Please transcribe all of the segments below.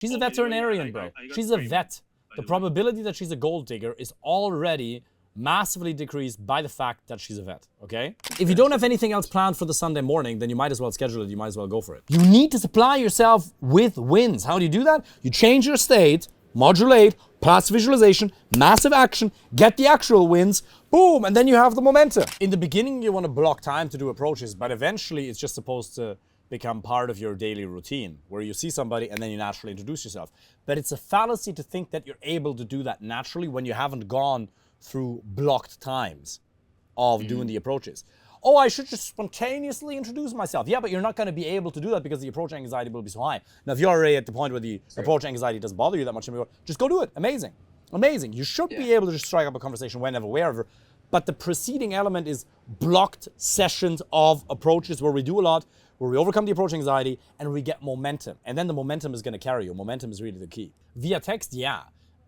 She's a veterinarian, bro. She's a vet. The probability that she's a gold digger is already massively decreased by the fact that she's a vet, okay? If you don't have anything else planned for the Sunday morning, then you might as well schedule it, you might as well go for it. You need to supply yourself with wins. How do you do that? You change your state, modulate, past visualization, massive action, get the actual wins, boom, and then you have the momentum. In the beginning, you want to block time to do approaches, but eventually it's just supposed to become part of your daily routine, where you see somebody and then you naturally introduce yourself. But it's a fallacy to think that you're able to do that naturally when you haven't gone through blocked times of doing the approaches. Oh, I should just spontaneously introduce myself. Yeah, but you're not going to be able to do that because the approach anxiety will be so high. Now, if you're already at the point where the approach anxiety doesn't bother you that much anymore, just go do it. Amazing. Amazing. You should be able to just strike up a conversation whenever, wherever. But the preceding element is blocked sessions of approaches where we do a lot, where we overcome the approach anxiety and we get momentum. And then the momentum is going to carry you. Momentum is really the key. Via text, yeah.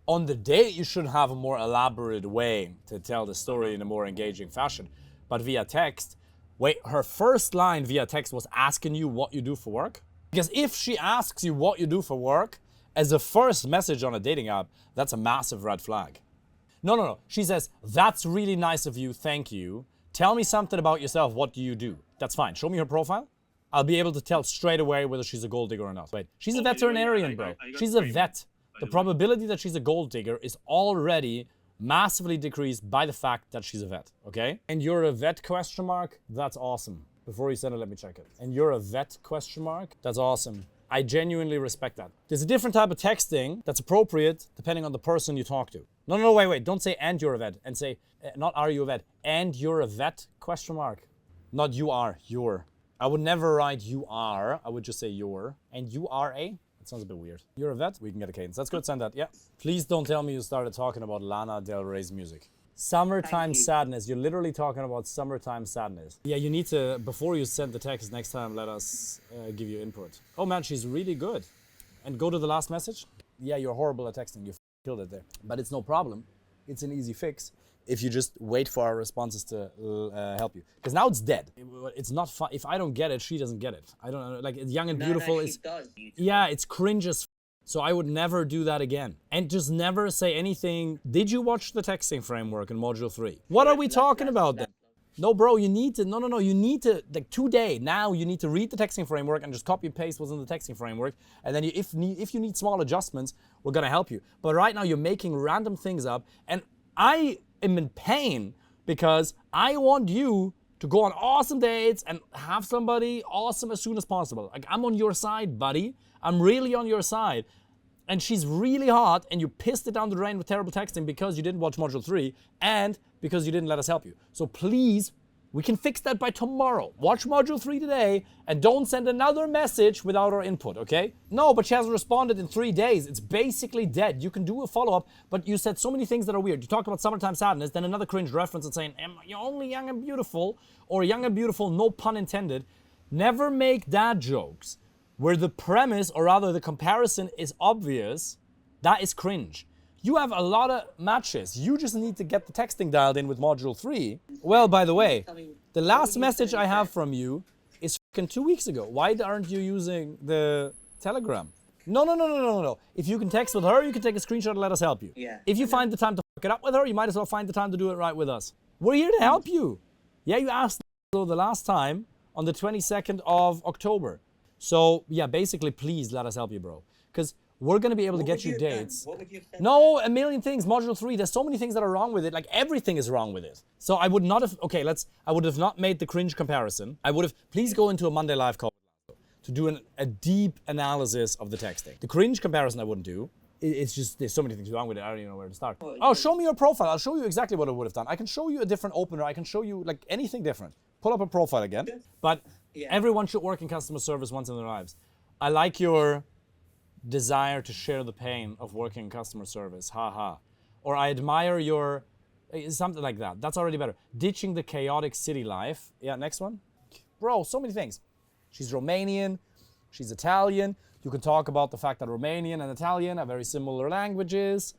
On the date, you should have a more elaborate way to tell the story in a more engaging fashion. But via text, wait, her first line via text was asking you what you do for work? Because if she asks you what you do for work as a first message on a dating app, that's a massive red flag. No. She says, that's really nice of you, thank you. Tell me something about yourself, what do you do? That's fine, show me her profile. I'll be able to tell straight away whether she's a gold digger or not. Wait, she's a veterinarian, bro. She's a vet. The probability that she's a gold digger is already massively decreased by the fact that she's a vet, okay? And you're a vet question mark? That's awesome. Before you send it, let me check it. And you're a vet question mark? That's awesome. I genuinely respect that. There's a different type of texting that's appropriate depending on the person you talk to. No, wait. Don't say and you're a vet. And say, not are you a vet, and you're a vet question mark. Not you are, you're. I would never write you are. I would just say you're. And you are a? That sounds a bit weird. You're a vet? We can get a cadence. That's good, send that, yeah. Please don't tell me you started talking about Lana Del Rey's music. Summertime sadness. You're literally talking about summertime sadness. Yeah, you need to, before you send the text next time, let us give you input. Oh man, she's really good. And go to the last message. Yeah, you're horrible at texting. You killed it there. But it's no problem. It's an easy fix if you just wait for our responses to help you. Because now it's dead. It's not fun. If I don't get it, she doesn't get it. I don't know. Like, Young and Beautiful is... Yeah, it's cringe as f. So I would never do that again. And just never say anything. Did you watch the texting framework in Module 3? What are we talking about then? No, bro, you need to... No. You need to... Like, today, now, you need to read the texting framework and just copy and paste what's in the texting framework. And then if you need small adjustments, we're going to help you. But right now, you're making random things up. And I am in pain because I want you to go on awesome dates and have somebody awesome as soon as possible. Like, I'm on your side, buddy. I'm really on your side. And she's really hot and you pissed it down the drain with terrible texting because you didn't watch Module 3 and because you didn't let us help you. So please, we can fix that by tomorrow. Watch Module 3 today and don't send another message without our input, okay? No, but she hasn't responded in 3 days. It's basically dead. You can do a follow-up, but you said so many things that are weird. You talked about summertime sadness, then another cringe reference and saying, am you only young and beautiful? Or young and beautiful, no pun intended. Never make dad jokes where the premise, or rather the comparison, is obvious. That is cringe. You have a lot of matches. You just need to get the texting dialed in with Module 3. Well, by the way, the last message I have from you is f***ing 2 weeks ago. Why aren't you using the Telegram? No. If you can text with her, you can take a screenshot and let us help you. Yeah. If you find the time to f*** it up with her, you might as well find the time to do it right with us. We're here to help you. Yeah, you asked the last time on the 22nd of October. So, yeah, basically, please let us help you, bro. Because we're going to be able to get you dates. What would you have said? No, a million things. Module 3, there's so many things that are wrong with it. Like, everything is wrong with it. So I would not have, I would have not made the cringe comparison. I would have, please go into a Monday live call to do a deep analysis of the texting. The cringe comparison I wouldn't do. It's just, there's so many things wrong with it. I don't even know where to start. Oh, show me your profile. I'll show you exactly what I would have done. I can show you a different opener. I can show you like anything different. Pull up a profile again. But everyone should work in customer service once in their lives. I like your desire to share the pain of working in customer service. Ha. Or I admire your, something like that. That's already better. Ditching the chaotic city life. Yeah, next one. Bro, so many things. She's Romanian. She's Italian. You can talk about the fact that Romanian and Italian are very similar languages.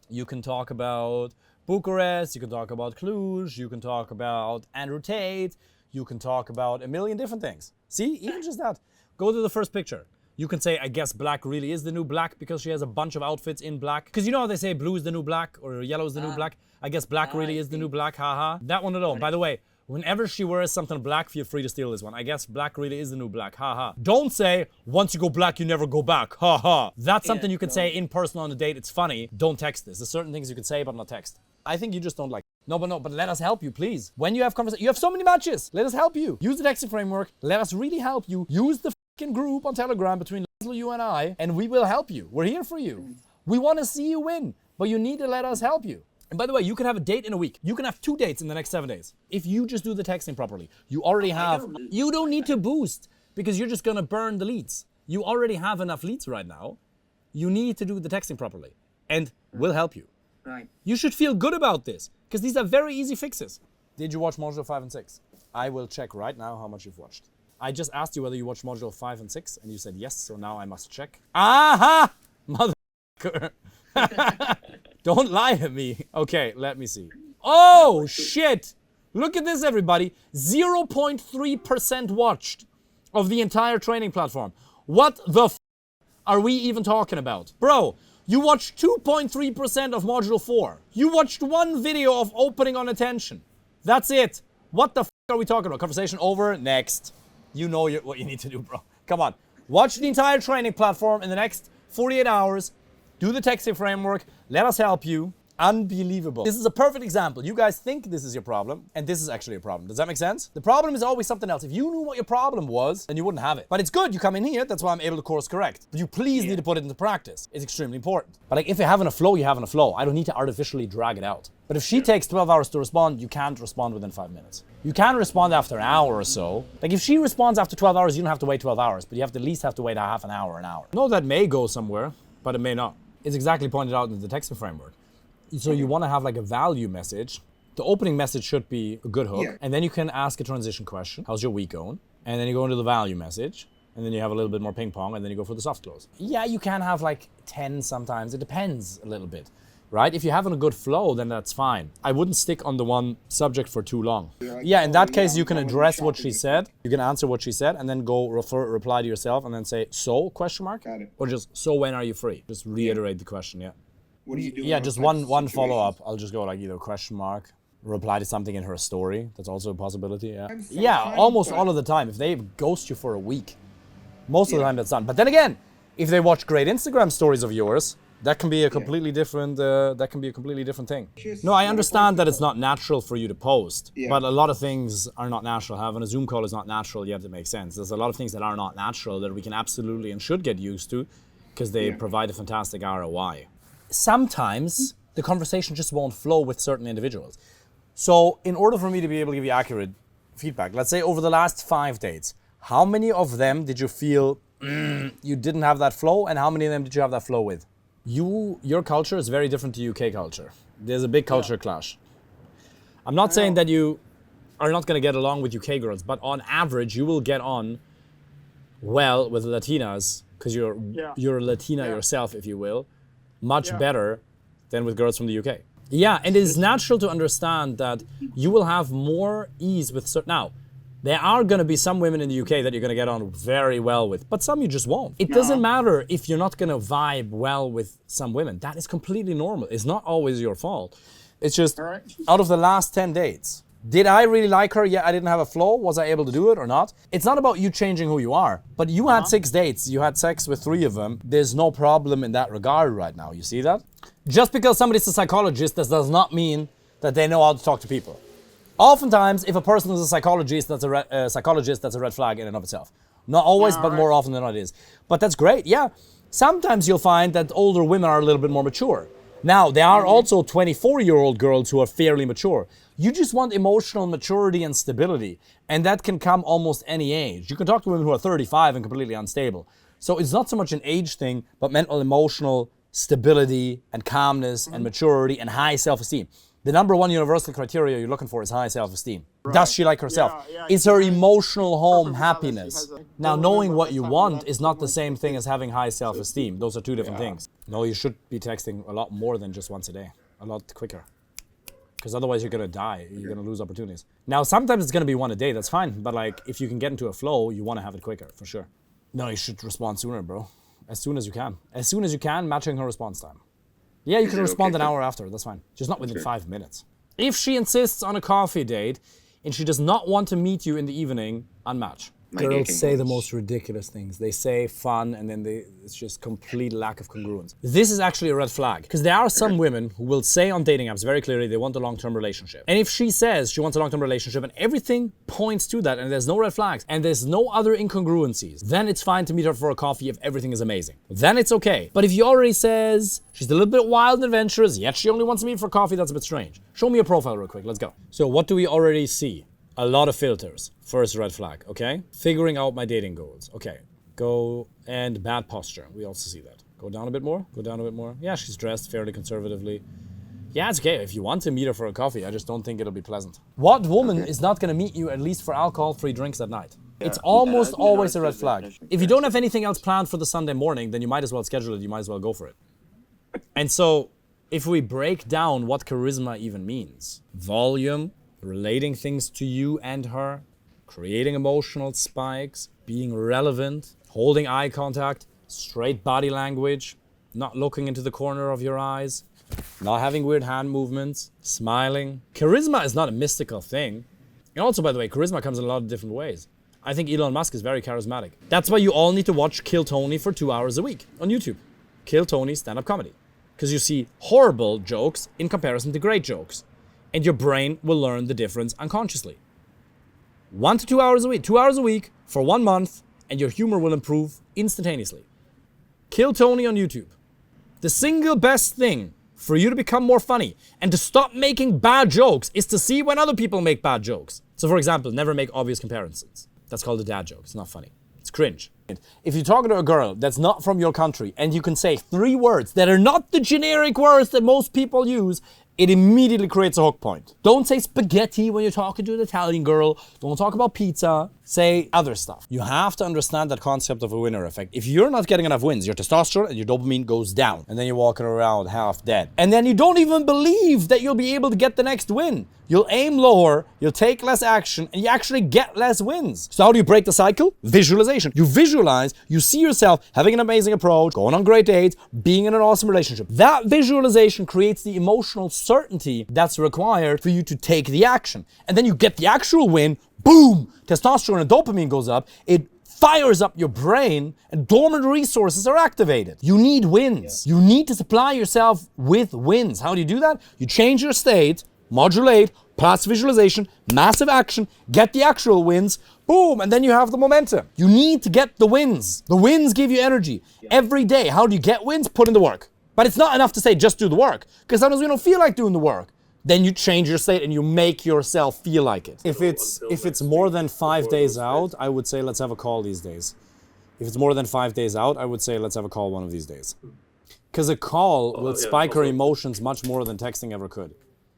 You can talk about Bucharest. You can talk about Cluj. You can talk about Andrew Tate. You can talk about a million different things. See, even just that. Go to the first picture. You can say, I guess black really is the new black because she has a bunch of outfits in black. Because you know how they say blue is the new black or yellow is the new black? I guess black really is the new black, haha. That one alone. By the way, whenever she wears something black, feel free to steal this one. I guess black really is the new black, haha. Don't say, once you go black, you never go back, haha. That's something you can say in person on a date. It's funny. Don't text this. There's certain things you can say, but not text. I think you just don't like. No, but let us help you, please. When you have conversation, you have so many matches. Let us help you. Use the texting framework. Let us really help you. Use the group on Telegram between Laszlo, you and I, and we will help you. We're here for you. We want to see you win, but you need to let us help you. And by the way, you can have a date in a week. You can have 2 dates in the next 7 days. If you just do the texting properly, you already have, you don't need to boost because you're just going to burn the leads. You already have enough leads right now. You need to do the texting properly and we'll help you. Right. You should feel good about this because these are very easy fixes. Did you watch Module 5 and 6? I will check right now how much you've watched. I just asked you whether you watched Module 5 and 6, and you said yes, so now I must check. Aha! Motherfucker. Don't lie to me. Okay, let me see. Oh, shit! Look at this, everybody. 0.3% watched of the entire training platform. What the f are we even talking about? Bro, you watched 2.3% of Module 4. You watched one video of opening on attention. That's it. What the f are we talking about? Conversation over. Next. You know what you need to do, bro. Come on. Watch the entire training platform in the next 48 hours. Do the texting framework. Let us help you. Unbelievable. This is a perfect example. You guys think this is your problem, and this is actually a problem. Does that make sense? The problem is always something else. If you knew what your problem was, then you wouldn't have it. But it's good you come in here. That's why I'm able to course correct. But you please need to put it into practice. It's extremely important. But like if you're having a flow, you're having a flow. I don't need to artificially drag it out. But if she takes 12 hours to respond, you can't respond within 5 minutes. You can respond after an hour or so. Like if she responds after 12 hours, you don't have to wait 12 hours, but you have to at least have to wait a half an hour, an hour. No, that may go somewhere, but it may not. It's exactly pointed out in the texting framework. So you want to have like a value message. The opening message should be a good hook. And then you can ask a transition question. How's your week going? And then you go into the value message. And then you have a little bit more ping pong. And then you go for the soft close. Yeah, you can have like 10 sometimes. It depends a little bit, right? If you're having a good flow, then that's fine. I wouldn't stick on the one subject for too long. Yeah, in that case, you can address what she said. You can answer what she said and then go reply to yourself and then say, so, question mark? Got it. Or just, so when are you free? Just reiterate the question, yeah. What do you do? Yeah, just one follow-up. I'll just go like either question mark, reply to something in her story. That's also a possibility, yeah. Yeah, almost all of the time. If they ghost you for a week, most of the time that's done. But then again, if they watch great Instagram stories of yours, that can be a completely different thing. No, I understand that it's not natural for you to post, but a lot of things are not natural. Having a Zoom call is not natural yet. It makes sense. There's a lot of things that are not natural that we can absolutely and should get used to because they provide a fantastic ROI. Sometimes the conversation just won't flow with certain individuals. So in order for me to be able to give you accurate feedback, let's say over the last 5 dates, how many of them did you feel you didn't have that flow, and how many of them did you have that flow with? Your culture is very different to UK culture. There's a big culture clash. I'm not saying that you are not going to get along with UK girls, but on average, you will get on well with Latinas, because you're a Latina yourself, if you will, much better than with girls from the UK. Yeah, and it is natural to understand that you will have more ease with certain... Now, there are going to be some women in the UK that you're going to get on very well with, but some you just won't. It doesn't matter if you're not going to vibe well with some women. That is completely normal. It's not always your fault. It's just, out of the last 10 dates, did I really like her? Yeah, I didn't have a flow. Was I able to do it or not? It's not about you changing who you are, but you had 6 dates. You had sex with 3 of them. There's no problem in that regard right now. You see that? Just because somebody's a psychologist, that does not mean that they know how to talk to people. Oftentimes, if a person is a psychologist, that's a red flag in and of itself. Not always, but more often than not it is. But that's great, yeah. Sometimes you'll find that older women are a little bit more mature. Now, there are also 24-year-old girls who are fairly mature. You just want emotional maturity and stability, and that can come almost any age. You can talk to women who are 35 and completely unstable. So it's not so much an age thing, but mental, emotional stability and calmness and maturity and high self-esteem. The number one universal criteria you're looking for is high self-esteem. Does she like herself? Is her emotional home happiness? Now, knowing what you want is not the same thing as having high self-esteem. Those are two different things. No, you should be texting a lot more than just once a day. A lot quicker. Because otherwise you're going to die. You're going to lose opportunities. Now, sometimes it's going to be one a day. That's fine. But like, if you can get into a flow, you want to have it quicker, for sure. No, you should respond sooner, bro. As soon as you can. As soon as you can, matching her response time. Yeah, you can respond an hour after, that's fine. Just not within 5 minutes. If she insists on a coffee date and she does not want to meet you in the evening, unmatch. Girls say the most ridiculous things. They say fun and then it's just complete lack of congruence. This is actually a red flag because there are some women who will say on dating apps very clearly they want a long-term relationship. And if she says she wants a long-term relationship and everything points to that and there's no red flags and there's no other incongruencies, then it's fine to meet her for a coffee if everything is amazing. Then it's okay. But if he already says she's a little bit wild and adventurous, yet she only wants to meet for coffee, that's a bit strange. Show me a profile real quick, let's go. So what do we already see? A lot of filters. First red flag, okay? Figuring out my dating goals. Okay, go and bad posture. We also see that. Go down a bit more, go down a bit more. Yeah, she's dressed fairly conservatively. Yeah, it's okay. If you want to meet her for a coffee, I just don't think it'll be pleasant. What woman is not gonna meet you at least for alcohol-free drinks at night? It's almost always a red flag. If you don't have anything else planned for the Sunday morning, then you might as well schedule it, you might as well go for it. And so, if we break down what charisma even means, volume, relating things to you and her, creating emotional spikes, being relevant, holding eye contact, straight body language, not looking into the corner of your eyes, not having weird hand movements, smiling. Charisma is not a mystical thing. And also, by the way, charisma comes in a lot of different ways. I think Elon Musk is very charismatic. That's why you all need to watch Kill Tony for 2 hours a week on YouTube. Kill Tony stand-up comedy. Because you see horrible jokes in comparison to great jokes. And your brain will learn the difference unconsciously. 1 to 2 hours a week, 2 hours a week for 1 month, and your humor will improve instantaneously. Kill Tony on YouTube. The single best thing for you to become more funny and to stop making bad jokes is to see when other people make bad jokes. So for example, never make obvious comparisons. That's called a dad joke. It's not funny. It's cringe. If you're talking to a girl that's not from your country and you can say 3 words that are not the generic words that most people use, it immediately creates a hook point. Don't say spaghetti when you're talking to an Italian girl. Don't talk about pizza. Say other stuff. You have to understand that concept of a winner effect. If you're not getting enough wins, your testosterone and your dopamine goes down. And then you're walking around half dead. And then you don't even believe that you'll be able to get the next win. You'll aim lower, you'll take less action, and you actually get less wins. So how do you break the cycle? Visualization. You visualize, you see yourself having an amazing approach, going on great dates, being in an awesome relationship. That visualization creates the emotional certainty that's required for you to take the action. And then you get the actual win, boom! Testosterone and dopamine goes up, it fires up your brain, and dormant resources are activated. You need wins. You need to supply yourself with wins. How do you do that? You change your state, modulate, plus visualization, massive action, get the actual wins, boom, and then you have the momentum. You need to get the wins. The wins give you energy. Every day, how do you get wins? Put in the work. But it's not enough to say just do the work, because sometimes we don't feel like doing the work. Then you change your state and you make yourself feel like it. If it's more than 5 days out, I would say let's have a call these days. If it's more than 5 days out, I would say let's have a call one of these days. Because a call will spike her emotions much more than texting ever could.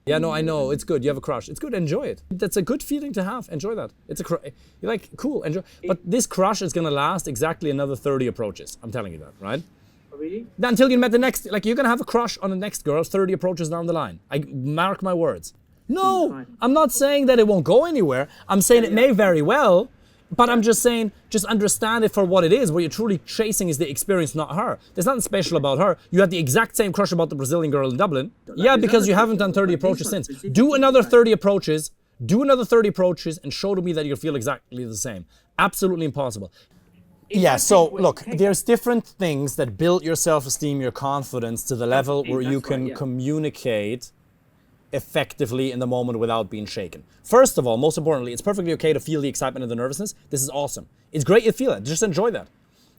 Yeah, no, I know. It's good. You have a crush. It's good. Enjoy it. That's a good feeling to have. Enjoy that. You're like, cool. Enjoy. But this crush is going to last exactly another 30 approaches. I'm telling you that, right? Really? Until you met the next, like you're going to have a crush on the next girl 30 approaches down the line. I mark my words. No, I'm not saying that it won't go anywhere. I'm saying it may very well. But I'm just saying, just understand it for what it is. What you're truly chasing is the experience, not her. There's nothing special about her. You had the exact same crush about the Brazilian girl in Dublin. Yeah, because you haven't done 30 approaches since. Do another 30 approaches. Do another 30 approaches and show to me that you'll feel exactly the same. Absolutely impossible. Yeah, so look, there's different things that build your self-esteem, your confidence to the level where you can communicate effectively in the moment without being shaken. First of all, most importantly, it's perfectly okay to feel the excitement and the nervousness. This is awesome. It's great you feel it. Just enjoy that.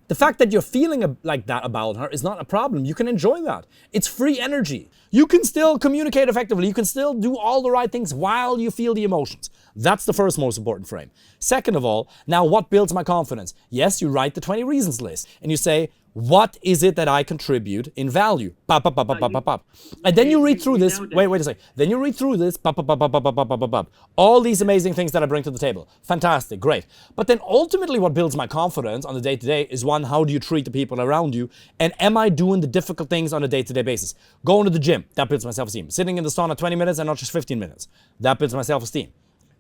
The fact that you're feeling like that about her is not a problem. You can enjoy that. It's free energy. You can still communicate effectively. You can still do all the right things while you feel the emotions. That's the first most important frame. Second of all, now what builds my confidence? Yes, you write the 20 reasons list and you say, what is it that I contribute in value? Pop, pop, pop, pop, pop, pop, pop. And then you read through this. Wait a second. Then you read through this. Pop, pop, pop, pop, pop, pop, pop, pop, pop. All these amazing things that I bring to the table. Fantastic, great. But then ultimately what builds my confidence on the day-to-day is one, how do you treat the people around you? And am I doing the difficult things on a day-to-day basis? Going to the gym, that builds my self-esteem. Sitting in the sauna 20 minutes and not just 15 minutes. That builds my self-esteem.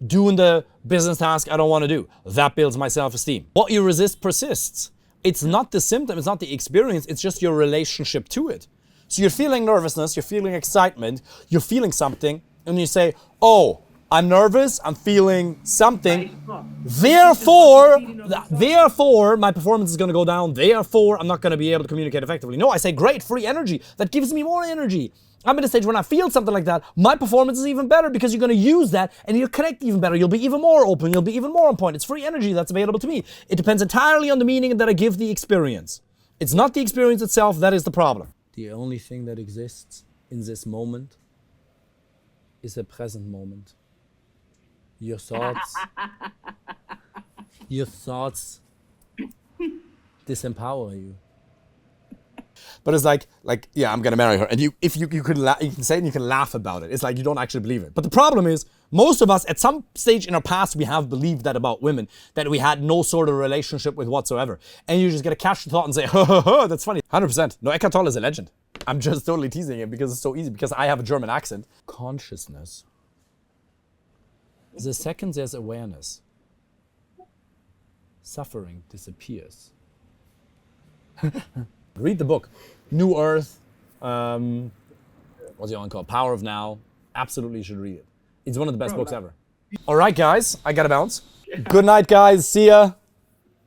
Doing the business task I don't want to do. That builds my self-esteem. What you resist persists. It's not the symptom, it's not the experience, it's just your relationship to it. So you're feeling nervousness, you're feeling excitement, you're feeling something, and you say, oh, I'm nervous, I'm feeling something, therefore, my performance is gonna go down, therefore, I'm not gonna be able to communicate effectively. No, I say, great, free energy, that gives me more energy. I'm at a stage when I feel something like that, my performance is even better because you're gonna use that and you'll connect even better. You'll be even more open, you'll be even more on point. It's free energy that's available to me. It depends entirely on the meaning that I give the experience. It's not the experience itself that is the problem. The only thing that exists in this moment is the present moment. Your thoughts disempower you. But it's like, yeah, I'm gonna marry her. And you can say it and you can laugh about it. It's like you don't actually believe it. But the problem is, most of us at some stage in our past, we have believed that about women, that we had no sort of relationship with whatsoever. And you just get to catch the thought and say, that's funny. 100%. No, Eckhart Tolle is a legend. I'm just totally teasing it because it's so easy, because I have a German accent. Consciousness. The second there's awareness, suffering disappears. Read the book, New Earth, what's the other one called? Power of Now. Absolutely should read it. It's one of the best books ever. All right, guys, I gotta bounce. Good night, guys. See ya.